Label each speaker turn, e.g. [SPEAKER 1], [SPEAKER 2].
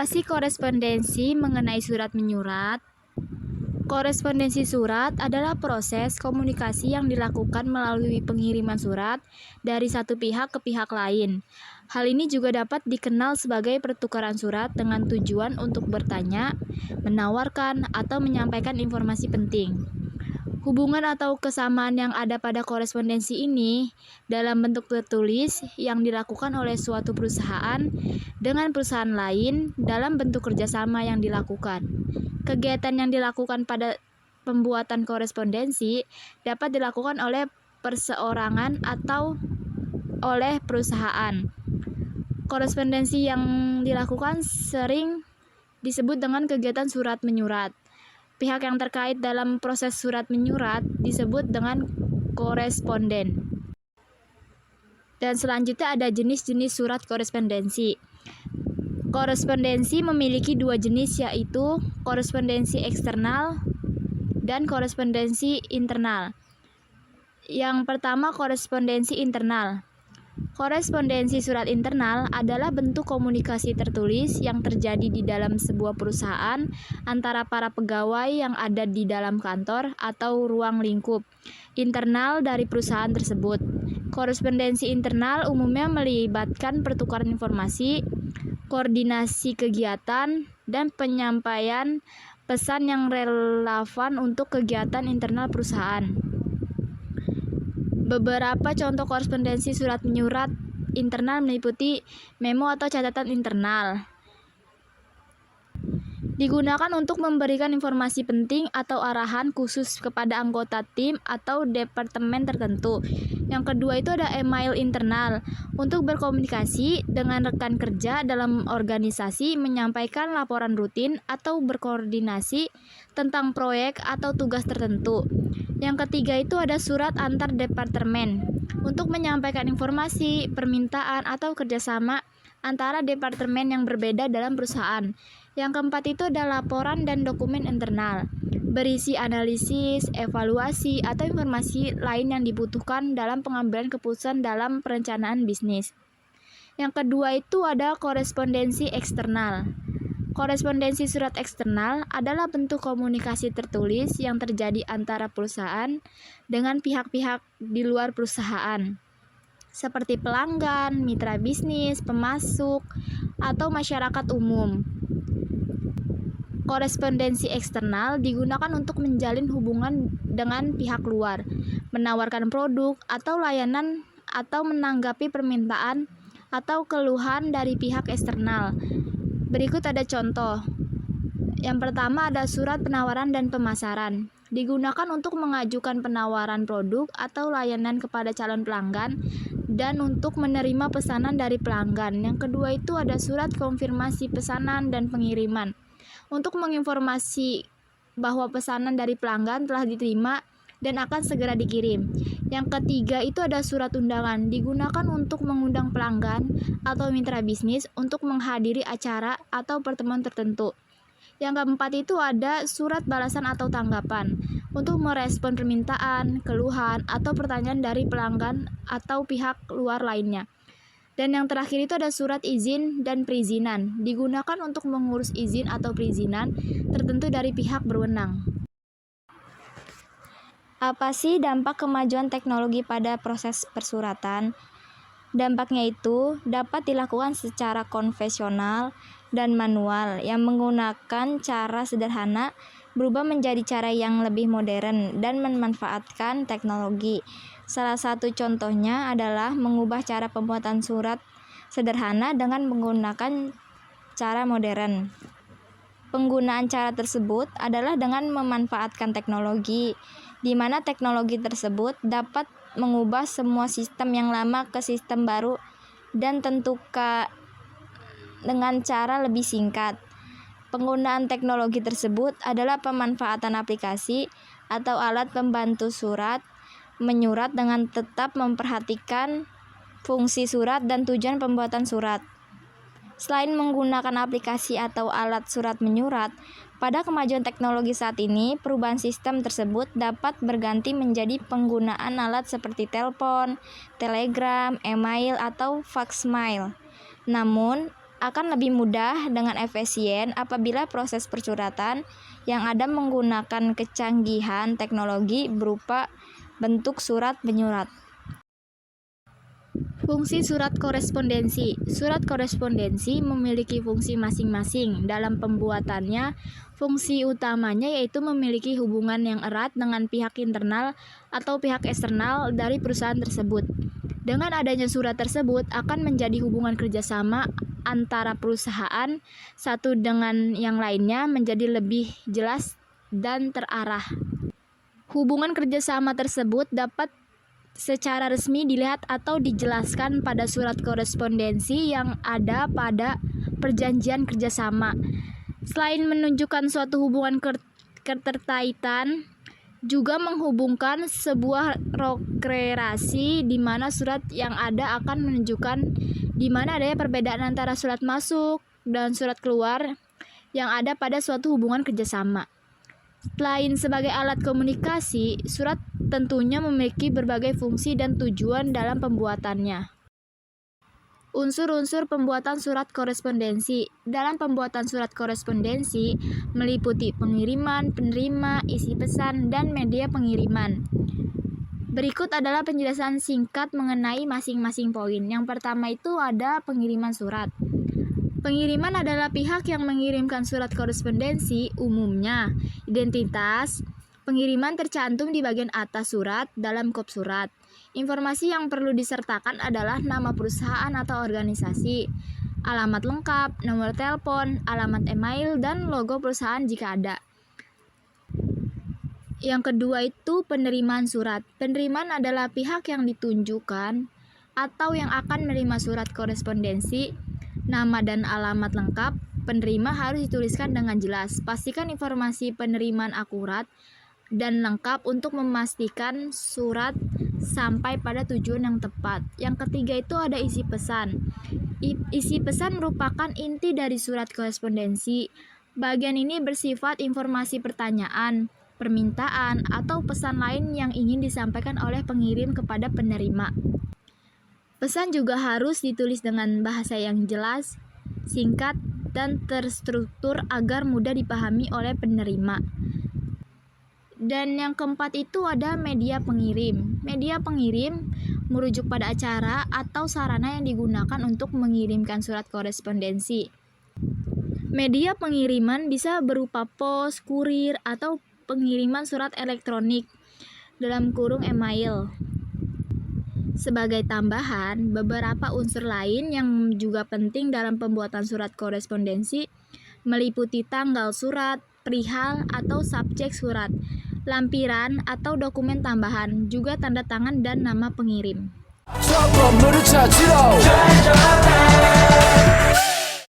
[SPEAKER 1] Apa sih korespondensi mengenai surat menyurat? Korespondensi surat adalah proses komunikasi yang dilakukan melalui pengiriman surat dari satu pihak ke pihak lain. Hal ini juga dapat dikenal sebagai pertukaran surat dengan tujuan untuk bertanya, menawarkan, atau menyampaikan informasi penting. Hubungan atau kesamaan yang ada pada korespondensi ini dalam bentuk tertulis yang dilakukan oleh suatu perusahaan dengan perusahaan lain dalam bentuk kerjasama yang dilakukan. Kegiatan yang dilakukan pada pembuatan korespondensi dapat dilakukan oleh perseorangan atau oleh perusahaan. Korespondensi yang dilakukan sering disebut dengan kegiatan surat menyurat. Pihak yang terkait dalam proses surat menyurat disebut dengan koresponden. Dan selanjutnya ada jenis-jenis surat korespondensi. Korespondensi memiliki dua jenis, yaitu korespondensi eksternal dan korespondensi internal. Yang pertama, korespondensi internal. Korespondensi surat internal adalah bentuk komunikasi tertulis yang terjadi di dalam sebuah perusahaan antara para pegawai yang ada di dalam kantor atau ruang lingkup internal dari perusahaan tersebut. Korespondensi internal umumnya melibatkan pertukaran informasi, koordinasi kegiatan, dan penyampaian pesan yang relevan untuk kegiatan internal perusahaan. Beberapa contoh korespondensi surat menyurat internal meliputi memo atau catatan internal. Digunakan untuk memberikan informasi penting atau arahan khusus kepada anggota tim atau departemen tertentu. Yang kedua itu ada email internal, untuk berkomunikasi dengan rekan kerja dalam organisasi, menyampaikan laporan rutin atau berkoordinasi tentang proyek atau tugas tertentu. Yang ketiga itu ada surat antar departemen, untuk menyampaikan informasi, permintaan, atau kerjasama antara departemen yang berbeda dalam perusahaan. Yang keempat itu ada laporan dan dokumen internal, berisi analisis, evaluasi, atau informasi lain yang dibutuhkan dalam pengambilan keputusan dalam perencanaan bisnis. Yang kedua itu ada korespondensi eksternal. Korespondensi surat eksternal adalah bentuk komunikasi tertulis yang terjadi antara perusahaan dengan pihak-pihak di luar perusahaan, seperti pelanggan, mitra bisnis, pemasok, atau masyarakat umum. Korespondensi eksternal digunakan untuk menjalin hubungan dengan pihak luar, menawarkan produk atau layanan, atau menanggapi permintaan atau keluhan dari pihak eksternal. Berikut ada contoh. Yang pertama ada surat penawaran dan pemasaran. Digunakan untuk mengajukan penawaran produk atau layanan kepada calon pelanggan dan untuk menerima pesanan dari pelanggan. Yang kedua itu ada surat konfirmasi pesanan dan pengiriman, untuk menginformasi bahwa pesanan dari pelanggan telah diterima dan akan segera dikirim. Yang ketiga itu ada surat undangan, digunakan untuk mengundang pelanggan atau mitra bisnis untuk menghadiri acara atau pertemuan tertentu. Yang keempat itu ada surat balasan atau tanggapan, untuk merespon permintaan, keluhan, atau pertanyaan dari pelanggan atau pihak luar lainnya. Dan yang terakhir itu ada surat izin dan perizinan, digunakan untuk mengurus izin atau perizinan tertentu dari pihak berwenang. Apa sih dampak kemajuan teknologi pada proses persuratan? Dampaknya itu dapat dilakukan secara konvensional dan manual yang menggunakan cara sederhana berubah menjadi cara yang lebih modern dan memanfaatkan teknologi. Salah satu contohnya adalah mengubah cara pembuatan surat sederhana dengan menggunakan cara modern. Penggunaan cara tersebut adalah dengan memanfaatkan teknologi, di mana teknologi tersebut dapat mengubah semua sistem yang lama ke sistem baru dan tentukan dengan cara lebih singkat. Penggunaan teknologi tersebut adalah pemanfaatan aplikasi atau alat pembantu surat menyurat dengan tetap memperhatikan fungsi surat dan tujuan pembuatan surat. Selain menggunakan aplikasi atau alat surat menyurat, pada kemajuan teknologi saat ini, perubahan sistem tersebut dapat berganti menjadi penggunaan alat seperti telepon, telegram, email, atau fax mail. Namun, akan lebih mudah dengan efisien apabila proses persuratan yang ada menggunakan kecanggihan teknologi berupa bentuk surat menyurat. Fungsi surat korespondensi. Surat korespondensi memiliki fungsi masing-masing. Dalam pembuatannya, fungsi utamanya yaitu memiliki hubungan yang erat dengan pihak internal atau pihak eksternal dari perusahaan tersebut. Dengan adanya surat tersebut akan menjadi hubungan kerjasama antara perusahaan satu dengan yang lainnya menjadi lebih jelas dan terarah. Hubungan kerjasama tersebut dapat secara resmi dilihat atau dijelaskan pada surat korespondensi yang ada pada perjanjian kerjasama. Selain menunjukkan suatu hubungan keterkaitan, juga menghubungkan sebuah relasi di mana surat yang ada akan menunjukkan di mana adanya perbedaan antara surat masuk dan surat keluar yang ada pada suatu hubungan kerjasama. Selain sebagai alat komunikasi, surat tentunya memiliki berbagai fungsi dan tujuan dalam pembuatannya. Unsur-unsur pembuatan surat korespondensi. Dalam pembuatan surat korespondensi meliputi pengiriman, penerima, isi pesan, dan media pengiriman. Berikut adalah penjelasan singkat mengenai masing-masing poin. Yang pertama itu ada pengiriman surat. Pengiriman adalah pihak yang mengirimkan surat korespondensi, umumnya identitas pengiriman tercantum di bagian atas surat dalam kop surat. Informasi yang perlu disertakan adalah nama perusahaan atau organisasi, alamat lengkap, nomor telepon, alamat email, dan logo perusahaan jika ada. Yang kedua itu penerimaan surat. Penerimaan adalah pihak yang ditunjukkan atau yang akan menerima surat korespondensi. Nama dan alamat lengkap penerima harus dituliskan dengan jelas. Pastikan informasi penerimaan akurat dan lengkap untuk memastikan surat sampai pada tujuan yang tepat. Yang ketiga itu ada isi pesan. Isi pesan merupakan inti dari surat korespondensi. Bagian ini bersifat informasi pertanyaan, permintaan, atau pesan lain yang ingin disampaikan oleh pengirim kepada penerima. Pesan juga harus ditulis dengan bahasa yang jelas, singkat, dan terstruktur agar mudah dipahami oleh penerima. Dan yang keempat itu ada media pengirim. Media pengirim merujuk pada acara atau sarana yang digunakan untuk mengirimkan surat korespondensi. Media pengiriman bisa berupa pos, kurir, atau pengiriman surat elektronik (email). Sebagai tambahan, beberapa unsur lain yang juga penting dalam pembuatan surat korespondensi meliputi tanggal surat, perihal atau subjek surat, lampiran atau dokumen tambahan, juga tanda tangan dan nama pengirim.